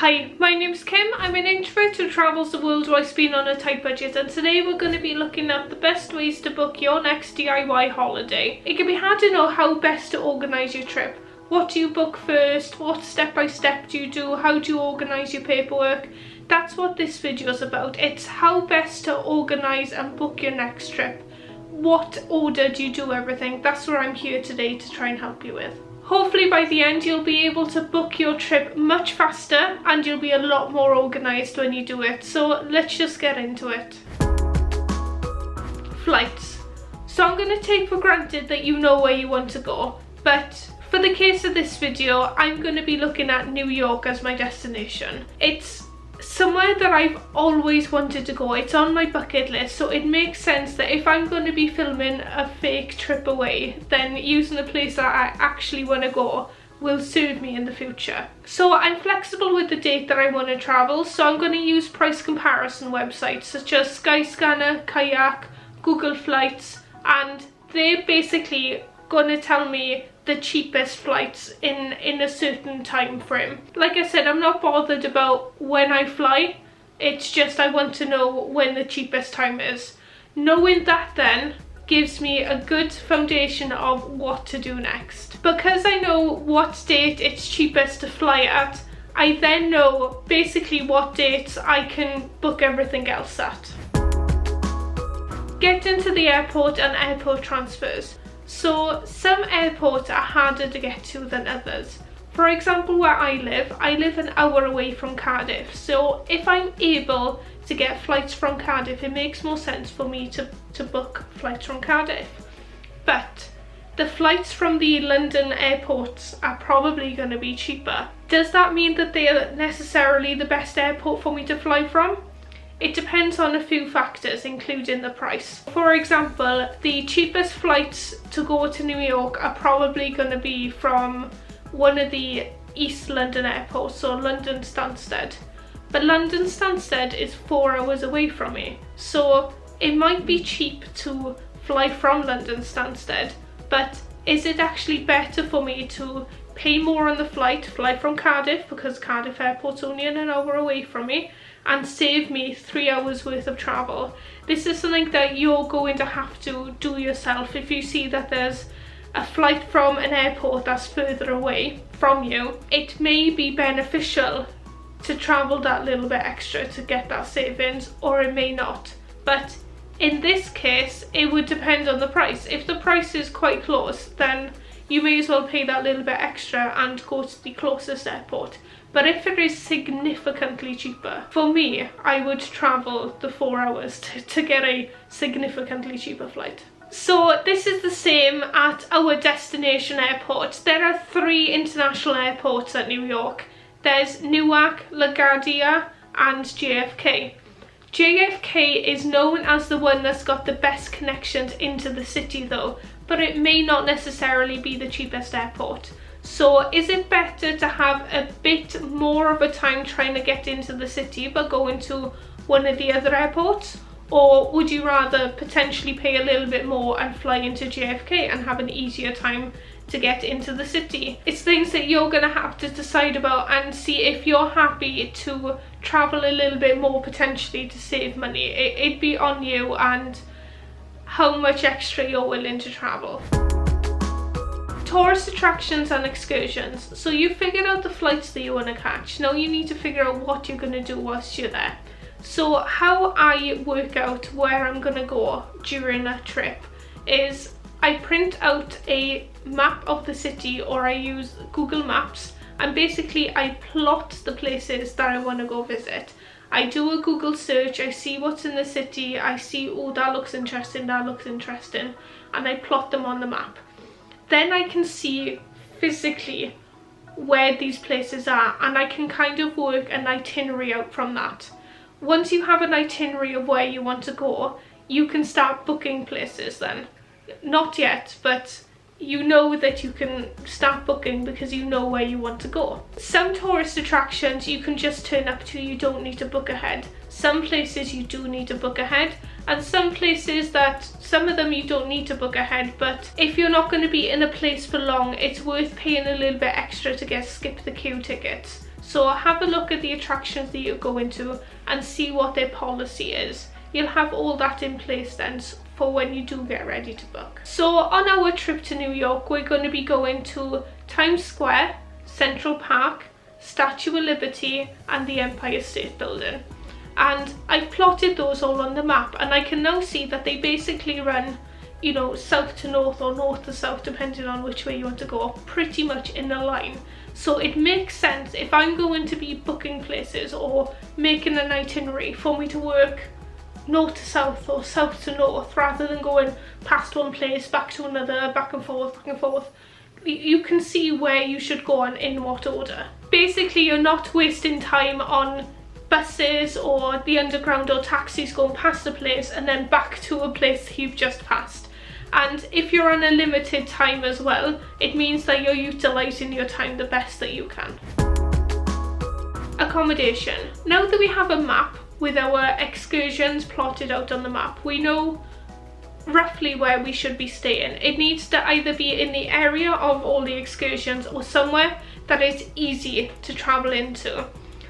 Hi, my name's Kim. I'm an introvert who travels the world while being on a tight budget, and today we're going to be looking at the best ways to book your next DIY holiday. It can be hard to know how best to organise your trip. What do you book first? What step by step do you do? How do you organise your paperwork? That's what this video is about. It's how best to organise and book your next trip. What order do you do everything? That's what I'm here today to try and help you with. Hopefully by the end you'll be able to book your trip much faster and you'll be a lot more organised when you do it. So let's just get into it. Flights. So I'm going to take for granted that you know where you want to go, but for the case of this video I'm going to be looking at New York as my destination. It's somewhere that I've always wanted to go. It's on my bucket list, so it makes sense that if I'm going to be filming a fake trip away, then using the place that I actually want to go will serve me in the future. So I'm flexible with the date that I want to travel, so I'm going to use price comparison websites such as Skyscanner, Kayak, Google Flights, and they're basically going to tell me the cheapest flights in a certain time frame. Like I said, I'm not bothered about when I fly, it's just I want to know when the cheapest time is. Knowing that then gives me a good foundation of what to do next. Because I know what date it's cheapest to fly at, I then know basically what dates I can book everything else at. Get into the airport and airport transfers. So some airports are harder to get to than others. For example, where I live an hour away from Cardiff. So if I'm able to get flights from Cardiff, it makes more sense for me to book flights from Cardiff. But the flights from the London airports are probably going to be cheaper. Does that mean that they are necessarily the best airport for me to fly from? It depends on a few factors, including the price. For example, the cheapest flights to go to New York are probably going to be from one of the East London airports, so London Stansted. But London Stansted is 4 hours away from me, so it might be cheap to fly from London Stansted, but is it actually better for me to pay more on the flight, fly from Cardiff, because Cardiff airport's only an hour away from me, and save me 3 hours worth of travel? This is something that you're going to have to do yourself. If you see that there's a flight from an airport that's further away from you, it may be beneficial to travel that little bit extra to get that savings, or it may not. But in this case, it would depend on the price. If the price is quite close, then you may as well pay that little bit extra and go to the closest airport. But if it is significantly cheaper, for me, I would travel the 4 hours to get a significantly cheaper flight. So this is the same at our destination airports. There are 3 international airports at New York. There's Newark, LaGuardia and JFK. JFK is known as the one that's got the best connections into the city though, but it may not necessarily be the cheapest airport. So is it better to have a bit more of a time trying to get into the city but go into one of the other airports? Or would you rather potentially pay a little bit more and fly into JFK and have an easier time to get into the city? It's things that you're going to have to decide about and see if you're happy to travel a little bit more potentially to save money. It'd be on you and how much extra you're willing to travel. Tourist attractions and excursions. So you figured out the flights that you want to catch. Now you need to figure out what you're going to do whilst you're there. So how I work out where I'm going to go during a trip is I print out a map of the city, or I use Google Maps, and basically I plot the places that I want to go visit. I do a Google search, I see what's in the city, I see, oh, that looks interesting, and I plot them on the map. Then I can see physically where these places are, and I can kind of work an itinerary out from that. Once you have an itinerary of where you want to go, you can start booking places then. Not yet, but you know that you can start booking because you know where you want to go. Some tourist attractions you can just turn up to, you don't need to book ahead. Some places you do need to book ahead, and some places that, some of them you don't need to book ahead, but if you're not going to be in a place for long, it's worth paying a little bit extra to get skip the queue tickets. So have a look at the attractions that you're going to and see what their policy is. You'll have all that in place then for when you do get ready to book. So on our trip to New York, we're going to be going to Times Square, Central Park, Statue of Liberty and the Empire State Building. And I've plotted those all on the map, and I can now see that they basically run, you know, south to north or north to south, depending on which way you want to go, pretty much in a line. So it makes sense if I'm going to be booking places or making an itinerary for me to work north to south or south to north, rather than going past one place, back to another, back and forth, back and forth. You can see where you should go and in what order. Basically, you're not wasting time on buses or the underground or taxis going past a place and then back to a place you've just passed. And if you're on a limited time as well, it means that you're utilising your time the best that you can. Accommodation. Now that we have a map with our excursions plotted out on the map, we know roughly where we should be staying. It needs to either be in the area of all the excursions or somewhere that is easy to travel into.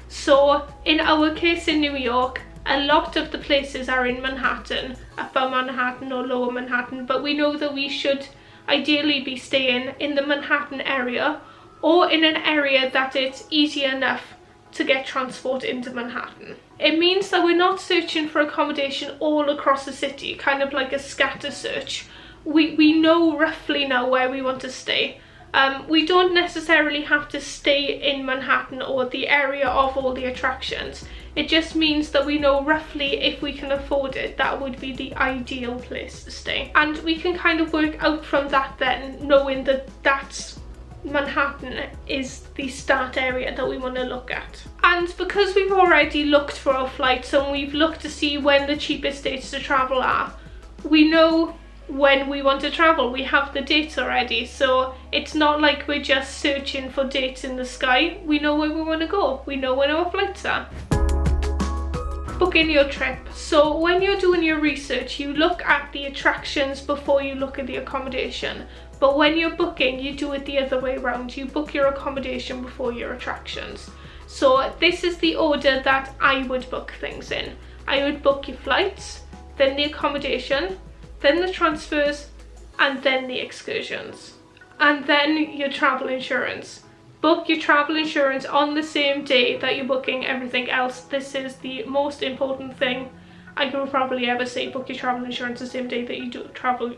So in our case in New York, a lot of the places are in Manhattan, Upper Manhattan or Lower Manhattan, but we know that we should ideally be staying in the Manhattan area or in an area that it's easy enough to get transport into Manhattan. It means that we're not searching for accommodation all across the city, kind of like a scatter search. We know roughly now where we want to stay. We don't necessarily have to stay in Manhattan or the area of all the attractions. It just means that we know roughly, if we can afford it, that would be the ideal place to stay. And we can kind of work out from that then, knowing that that's Manhattan is the start area that we want to look at. And because we've already looked for our flights and we've looked to see when the cheapest dates to travel are, we know when we want to travel. We have the dates already, so it's not like we're just searching for dates in the sky. We know where we want to go. We know when our flights are. Booking your trip. So when you're doing your research, you look at the attractions before you look at the accommodation. But when you're booking, you do it the other way around. You book your accommodation before your attractions. So this is the order that I would book things in. I would book your flights, then the accommodation, then the transfers, and then the excursions. And then your travel insurance. Book your travel insurance on the same day that you're booking everything else. This is the most important thing I could probably ever say. Book your travel insurance the same day that you do travel.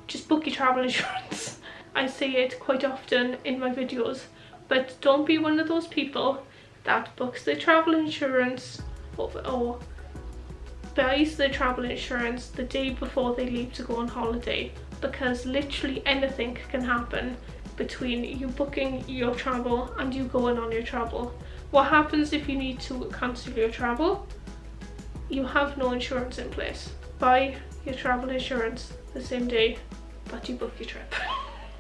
Just book your travel insurance. I say it quite often in my videos, but don't be one of those people that books their travel insurance or buys their travel insurance the day before they leave to go on holiday, because literally anything can happen between you booking your travel and you going on your travel. What happens if you need to cancel your travel? You have no insurance in place. Buy your travel insurance the same day that you book your trip.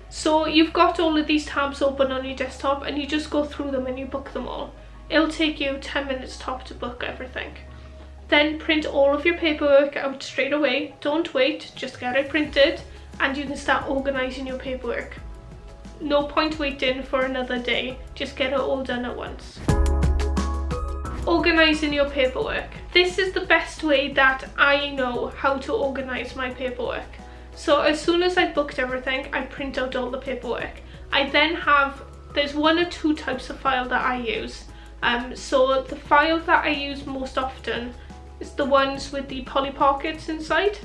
So you've got all of these tabs open on your desktop and you just go through them and you book them all. It'll take you 10 minutes top to book everything. Then print all of your paperwork out straight away. Don't wait, just get it printed and you can start organising your paperwork. No point waiting for another day, just get it all done at once. Organising your paperwork. This is the best way that I know how to organise my paperwork. So as soon as I've booked everything, I print out all the paperwork. I then have, there's one or two types of file that I use. So the file that I use most often is the ones with the Polly Pockets inside.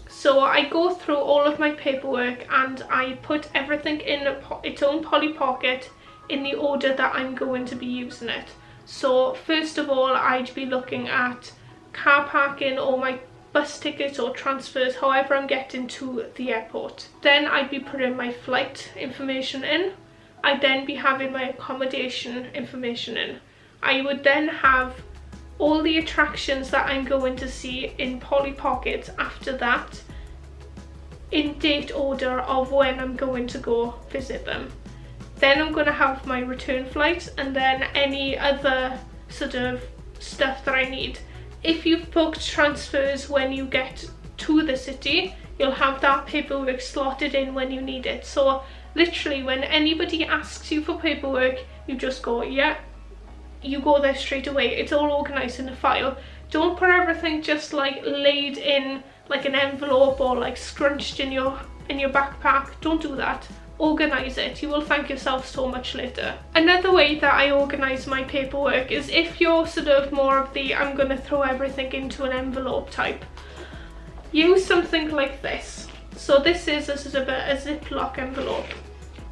So I go through all of my paperwork and I put everything in its own Polly Pocket in the order that I'm going to be using it. So first of all, I'd be looking at car parking or my bus tickets or transfers, however I'm getting to the airport. Then I'd be putting my flight information in. I'd then be having my accommodation information in. I would then have all the attractions that I'm going to see in Polly Pockets after that, in date order of when I'm going to go visit them. Then I'm going to have my return flights and then any other sort of stuff that I need. If you've booked transfers when you get to the city, you'll have that paperwork slotted in when you need it. So literally when anybody asks you for paperwork, you just go, yeah, you go there straight away. It's all organised in a file. Don't put everything just like laid in like an envelope or like scrunched in your backpack. Don't do that. Organise it. You will thank yourself so much later. Another way that I organise my paperwork is if you're sort of more of the I'm gonna throw everything into an envelope type, use something like this. So this is a sort of a Ziploc envelope,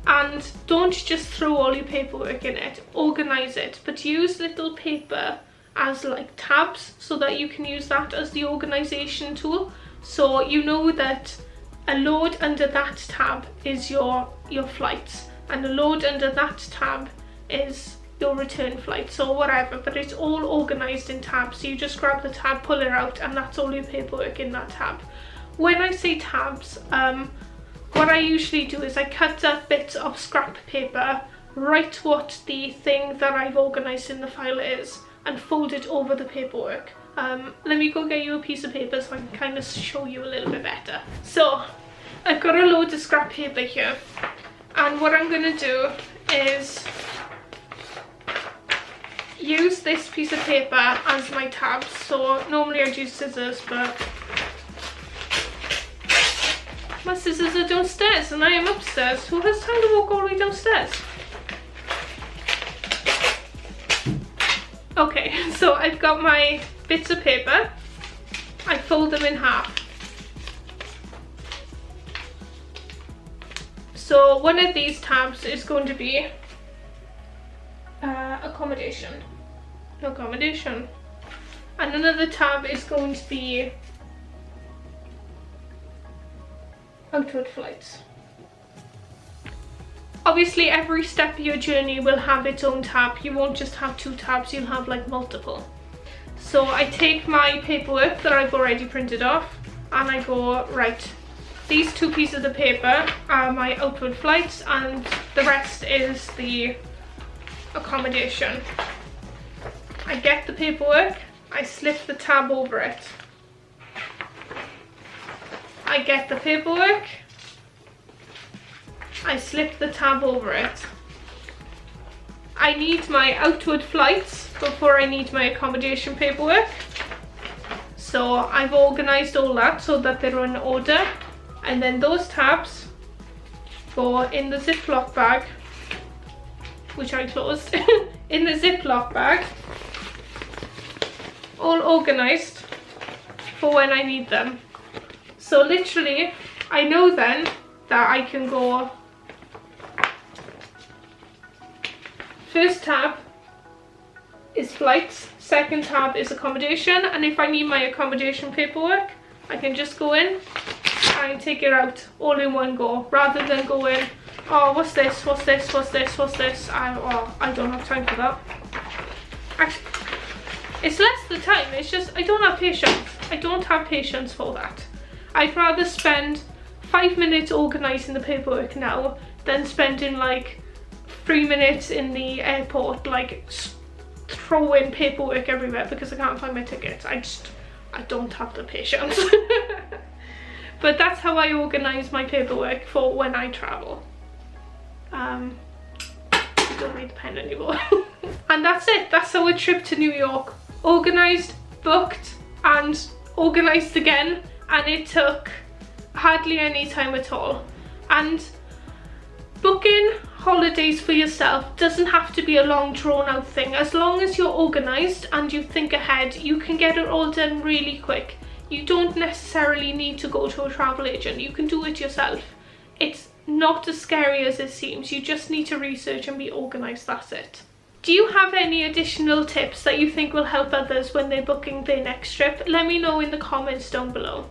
and don't just throw all your paperwork in it. Organise it, but use little paper as like tabs so that you can use that as the organisation tool. So you know that a load under that tab is your flights, and a load under that tab is your return flights or whatever, but it's all organised in tabs. So you just grab the tab, pull it out, and that's all your paperwork in that tab. When I say tabs, what I usually do is I cut up bits of scrap paper, write what the thing that I've organised in the file is, and fold it over the paperwork. Let me go get you a piece of paper so I can kind of show you a little bit better. So I've got a load of scrap paper here, and what I'm going to do is use this piece of paper as my tabs. So normally I'd use scissors, but my scissors are downstairs and I am upstairs. Who has time to walk all the way downstairs? Okay, so I've got my bits of paper. I fold them in half. So one of these tabs is going to be accommodation. And another tab is going to be outward flights. Obviously every step of your journey will have its own tab. You won't just have 2 tabs, you'll have like multiple. So I take my paperwork that I've already printed off and I go, right, these 2 pieces of paper are my outward flights and the rest is the accommodation. I get the paperwork, I slip the tab over it. I get the paperwork, I slip the tab over it. I need my outward flights before I need my accommodation paperwork. So I've organised all that so that they're in order, and then those tabs go in the Ziploc bag, which I closed, in the Ziploc bag, all organised for when I need them. So literally, I know then that I can go, first tab is flights, second tab is accommodation, and if I need my accommodation paperwork, I can just go in and take it out all in one go, rather than going, oh, what's this, what's this, what's this, what's this. I don't have time for that. Actually, it's less the time, it's just I don't have patience. I don't have patience for that. I'd rather spend 5 minutes organising the paperwork now than spending like 3 minutes in the airport like throwing paperwork everywhere because I can't find my tickets. I don't have the patience. But that's how I organise my paperwork for when I travel. I don't need the pen anymore. And that's it. That's our trip to New York. Organised, booked, and organised again, and it took hardly any time at all. And booking holidays for yourself doesn't have to be a long drawn out thing. As long as you're organised and you think ahead, you can get it all done really quick. You don't necessarily need to go to a travel agent. You can do it yourself. It's not as scary as it seems. You just need to research and be organised, that's it. Do you have any additional tips that you think will help others when they're booking their next trip? Let me know in the comments down below.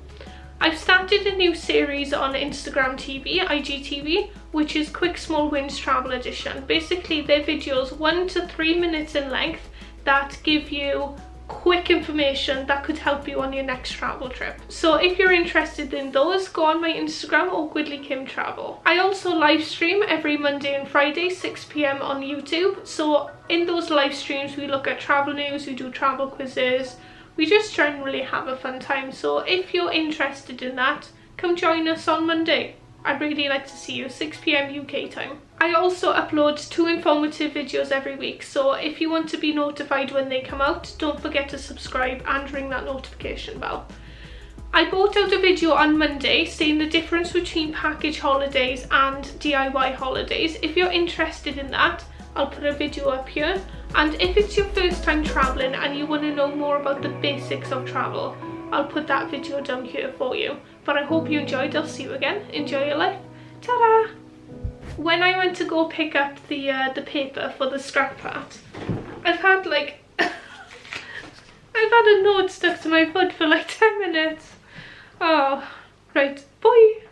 I've started a new series on Instagram TV, IGTV, which is Quick Small Wins Travel Edition. Basically, they're videos 1 to 3 minutes in length that give you quick information that could help you on your next travel trip. So if you're interested in those, go on my Instagram, Awkwardly Kim Travel. I also live stream every Monday and Friday, 6 PM on YouTube. So in those live streams, we look at travel news, we do travel quizzes, we just generally have a fun time. So if you're interested in that, come join us on Monday. I'd really like to see you, 6 PM UK time. I also upload 2 informative videos every week, so if you want to be notified when they come out, don't forget to subscribe and ring that notification bell. I brought out a video on Monday saying the difference between package holidays and DIY holidays. If you're interested in that, I'll put a video up here. And if it's your first time travelling and you want to know more about the basics of travel, I'll put that video down here for you. But I hope you enjoyed. I'll see you again. Enjoy your life. Ta-da! When I went to go pick up the paper for the scrap part, I've had like I've had a note stuck to my foot for like 10 minutes. Oh, right, bye.